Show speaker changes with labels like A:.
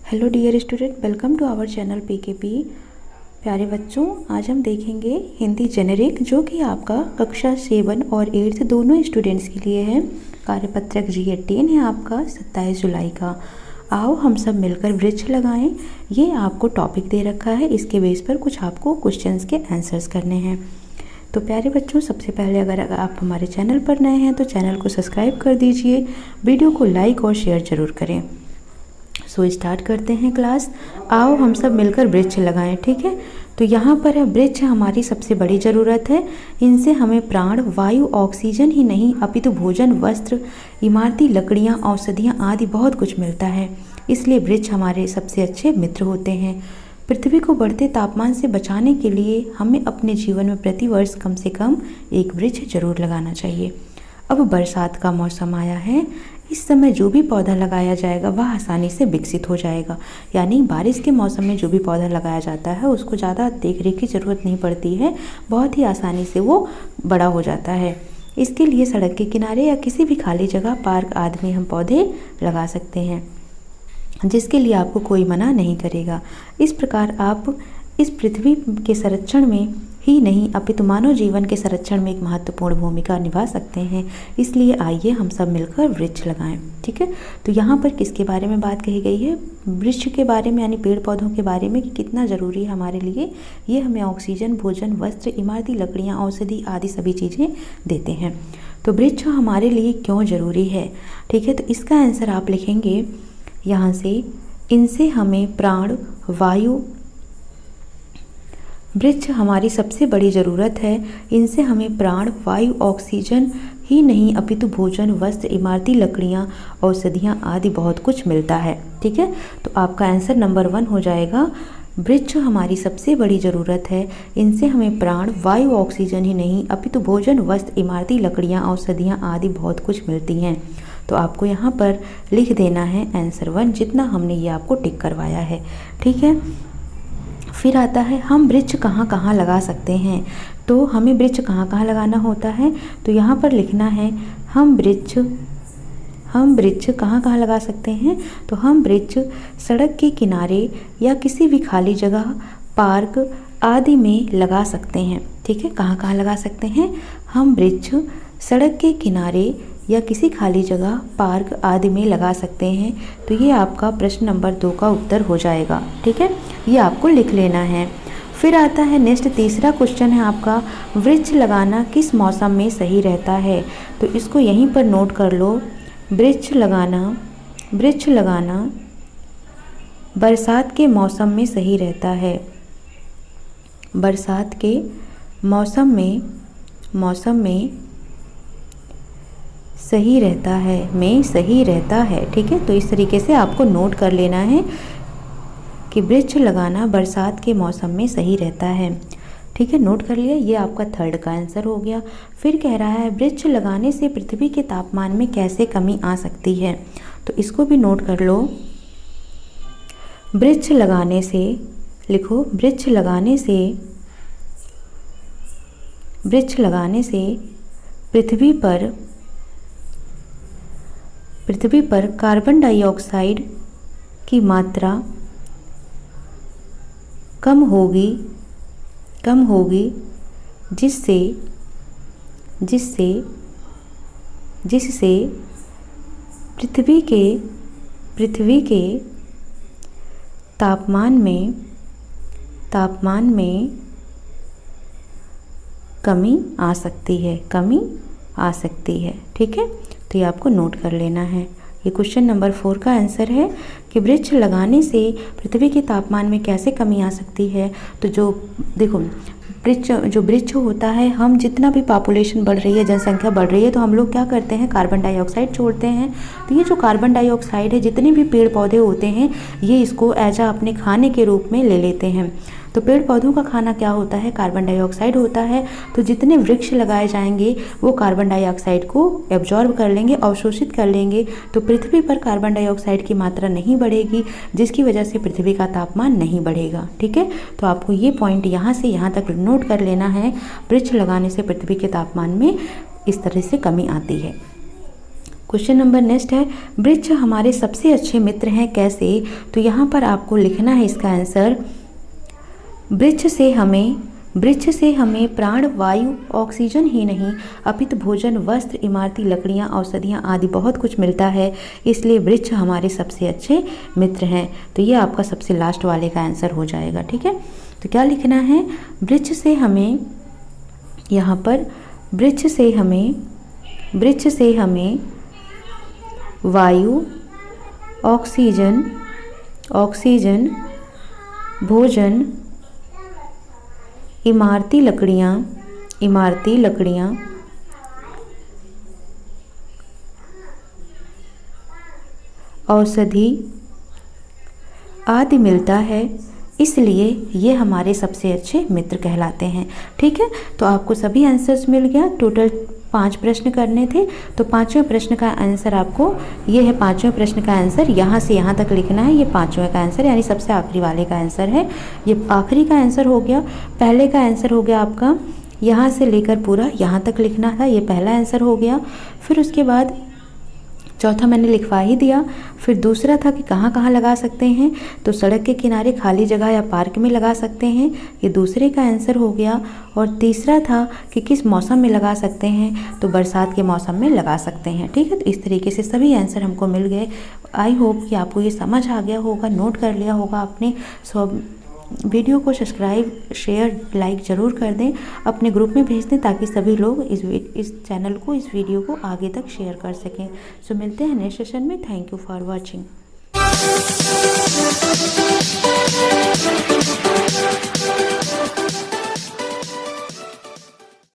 A: Hello dear student, welcome to our channel PKP. प्यारे बच्चों, आज हम देखेंगे हिंदी जेनेरिक, जो कि आपका कक्षा 7 और 8 दोनों स्टूडेंट्स के लिए है। कार्यपत्रक G18 है आपका 27 जुलाई का। आओ हम सब मिलकर वृक्ष लगाएं। ये आपको टॉपिक दे रखा है, इसके बेस पर कुछ आपको क्वेश्चंस के आंसर्स करने हैं। तो प्यारे बच्चों, सबसे पहले अगर आप हमारे चैनल पर नए हैं तो चैनल को सब्सक्राइब कर दीजिए, वीडियो को लाइक और शेयर ज़रूर करें। सो स्टार्ट करते हैं क्लास। आओ हम सब मिलकर वृक्ष लगाएं, ठीक है। तो यहाँ पर है वृक्ष हमारी सबसे बड़ी ज़रूरत है। इनसे हमें प्राण, वायु, ऑक्सीजन ही नहीं अपितु भोजन, वस्त्र, इमारती लकड़ियाँ, औषधियाँ आदि बहुत कुछ मिलता है। इसलिए वृक्ष हमारे सबसे अच्छे मित्र होते हैं। पृथ्वी को बढ़ते तापमान से बचाने के लिए हमें अपने जीवन में प्रतिवर्ष कम से कम एक वृक्ष जरूर लगाना चाहिए। अब बरसात का मौसम आया है। इस समय जो भी पौधा लगाया जाएगा वह आसानी से विकसित हो जाएगा। यानी बारिश के मौसम में जो भी पौधा लगाया जाता है उसको ज़्यादा देख रेख की ज़रूरत नहीं पड़ती है, बहुत ही आसानी से वो बड़ा हो जाता है। इसके लिए सड़क के किनारे या किसी भी खाली जगह, पार्क आदि में हम पौधे लगा सकते हैं, जिसके लिए आपको कोई मना नहीं करेगा। इस प्रकार आप इस पृथ्वी के संरक्षण में ही नहीं अपितु मानव जीवन के संरक्षण में एक महत्वपूर्ण भूमिका निभा सकते हैं। इसलिए आइए हम सब मिलकर वृक्ष लगाएं, ठीक है। तो यहाँ पर किसके बारे में बात कही गई है? वृक्ष के बारे में, यानी पेड़ पौधों के बारे में कि कितना ज़रूरी है हमारे लिए। ये हमें ऑक्सीजन, भोजन, वस्त्र, इमारती लकड़ियाँ, औषधि आदि सभी चीज़ें देते हैं। तो वृक्ष हमारे लिए क्यों ज़रूरी है, ठीक है। तो इसका आंसर आप लिखेंगे यहाँ से, इनसे हमें प्राण, वायु, वृक्ष हमारी सबसे बड़ी ज़रूरत है। इनसे हमें प्राण, वायु, ऑक्सीजन ही नहीं अपितु भोजन, वस्त्र, इमारती लकड़ियाँ, औषधियाँ आदि बहुत कुछ मिलता है, ठीक है। तो आपका आंसर नंबर 1 हो जाएगा। वृक्ष हमारी सबसे बड़ी ज़रूरत है। इनसे हमें प्राण, वायु, ऑक्सीजन ही नहीं अपितु भोजन, वस्त्र, इमारती लकड़ियाँ, औषधियाँ आदि बहुत कुछ मिलती हैं। तो आपको यहाँ पर लिख देना है आंसर 1, जितना हमने ये आपको टिक करवाया है, ठीक है। फिर आता है हम वृक्ष कहाँ कहाँ लगा सकते हैं। तो हमें वृक्ष कहाँ कहाँ लगाना होता है, तो यहाँ पर लिखना है हम वृक्ष कहाँ कहाँ लगा सकते हैं। तो हम वृक्ष सड़क के किनारे या किसी भी खाली जगह, पार्क आदि में लगा सकते हैं, ठीक है। कहाँ कहाँ लगा सकते हैं? हम वृक्ष सड़क के किनारे या किसी खाली जगह, पार्क आदि में लगा सकते हैं। तो ये आपका प्रश्न नंबर 2 का उत्तर हो जाएगा, ठीक है। ये आपको लिख लेना है। फिर आता है नेक्स्ट, तीसरा क्वेश्चन है आपका, वृक्ष लगाना किस मौसम में सही रहता है। तो इसको यहीं पर नोट कर लो। वृक्ष लगाना बरसात के मौसम में सही रहता है। बरसात के मौसम में सही रहता है, ठीक है। तो इस तरीके से आपको नोट कर लेना है कि वृक्ष लगाना बरसात के मौसम में सही रहता है, ठीक है। नोट कर लिया। ये आपका 3rd का आंसर हो गया। फिर कह रहा है वृक्ष लगाने से पृथ्वी के तापमान में कैसे कमी आ सकती है। तो इसको भी नोट कर लो। वृक्ष लगाने से लिखो, वृक्ष लगाने से पृथ्वी पर कार्बन डाइऑक्साइड की मात्रा कम होगी, जिससे पृथ्वी के तापमान में कमी आ सकती है, ठीक है। तो ये आपको नोट कर लेना है। ये क्वेश्चन नंबर 4 का आंसर है कि वृक्ष लगाने से पृथ्वी के तापमान में कैसे कमी आ सकती है। तो जो देखो, वृक्ष होता है, हम जितना भी पॉपुलेशन बढ़ रही है, जनसंख्या बढ़ रही है, तो हम लोग क्या करते हैं, कार्बन डाइऑक्साइड छोड़ते हैं। तो ये जो कार्बन डाइऑक्साइड है, जितने भी पेड़ पौधे होते हैं, ये इसको एज अपने खाने के रूप में ले लेते हैं। तो पेड़ पौधों का खाना क्या होता है? कार्बन डाइऑक्साइड होता है। तो जितने वृक्ष लगाए जाएंगे वो कार्बन डाइऑक्साइड को एब्जॉर्ब कर लेंगे, अवशोषित कर लेंगे। तो पृथ्वी पर कार्बन डाइऑक्साइड की मात्रा नहीं बढ़ेगी, जिसकी वजह से पृथ्वी का तापमान नहीं बढ़ेगा, ठीक है। तो आपको ये पॉइंट यहाँ से यहाँ तक नोट कर लेना है। वृक्ष लगाने से पृथ्वी के तापमान में इस तरह से कमी आती है। क्वेश्चन नंबर नेक्स्ट है, वृक्ष हमारे सबसे अच्छे मित्र हैं कैसे? तो यहाँ पर आपको लिखना है इसका आंसर, वृक्ष से हमें प्राण वायु ऑक्सीजन ही नहीं अपितु भोजन वस्त्र इमारती लकड़ियाँ औषधियाँ आदि बहुत कुछ मिलता है, इसलिए वृक्ष हमारे सबसे अच्छे मित्र हैं। तो ये आपका सबसे लास्ट वाले का आंसर हो जाएगा। ठीक है, तो क्या लिखना है, वृक्ष से हमें, यहाँ पर वृक्ष से हमें वायु ऑक्सीजन भोजन इमारती लकड़ियाँ औषधि आदि मिलता है, इसलिए ये हमारे सबसे अच्छे मित्र कहलाते हैं। ठीक है, तो आपको सभी आंसर्स मिल गया। टोटल 5 प्रश्न करने थे, तो 5वें प्रश्न का आंसर आपको ये है। 5वें प्रश्न का आंसर यहाँ से यहाँ तक लिखना है। ये 5वें का आंसर यानी सबसे आखिरी वाले का आंसर है। ये आखिरी का आंसर हो गया। पहले का आंसर हो गया आपका यहाँ से लेकर पूरा यहाँ तक लिखना था, ये पहला आंसर हो गया। फिर उसके बाद चौथा मैंने लिखवा ही दिया। फिर दूसरा था कि कहाँ कहाँ लगा सकते हैं, तो सड़क के किनारे खाली जगह या पार्क में लगा सकते हैं, ये दूसरे का आंसर हो गया। और तीसरा था कि किस मौसम में लगा सकते हैं, तो बरसात के मौसम में लगा सकते हैं। ठीक है, तो इस तरीके से सभी आंसर हमको मिल गए। आई होप कि आपको ये समझ आ गया होगा, नोट कर लिया होगा आपने। वीडियो को सब्सक्राइब शेयर लाइक ज़रूर कर दें, अपने ग्रुप में भेज दें ताकि सभी लोग इस चैनल को, इस वीडियो को आगे तक शेयर कर सकें। सो मिलते हैं नेक्स्ट सेशन में। Thank you for watching.